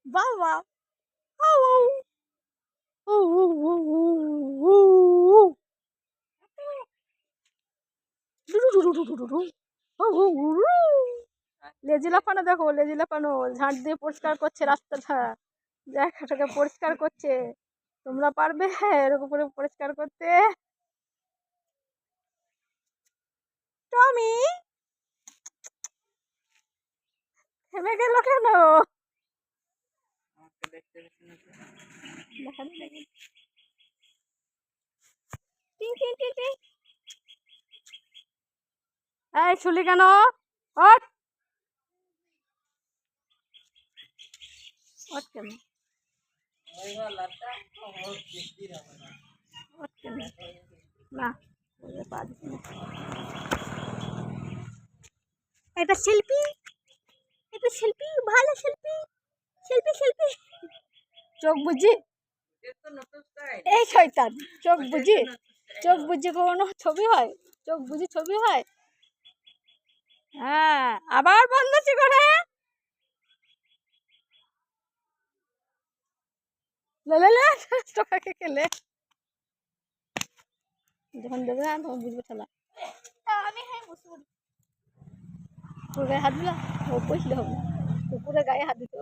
বাবা লেজি লাফানো দেখো, লেজি লাফানো ঝাঁট দিয়ে পরিষ্কার করছে রাস্তাটা, জায়গাটাকে পরিষ্কার করছে। তোমরা পারবে এরকম করে পরিষ্কার করতে? টমি থেমে গেল কেন? এই শুলি কেন? ওঠ ওঠ কেন? ওঠ কেন? না এটা শিল্পী, এটা শিল্পী, ভালো শিল্পী, শিল্পী শিল্পী। চোখ বুঝি এই শয়তান, চোখ বুঝি, চোখ বুঝি কোনো ছবি হয়? চোখ বুঝি ছবি হয়? হ্যাঁ আবার বন্ধ করে তোকে খেলে যখন দেবে না তখন বুঝবে খেলা। আমি পুরো গায়ে হাত দিলাম, ও পড়লে হবে, পুরো গায়ে হাত দিতে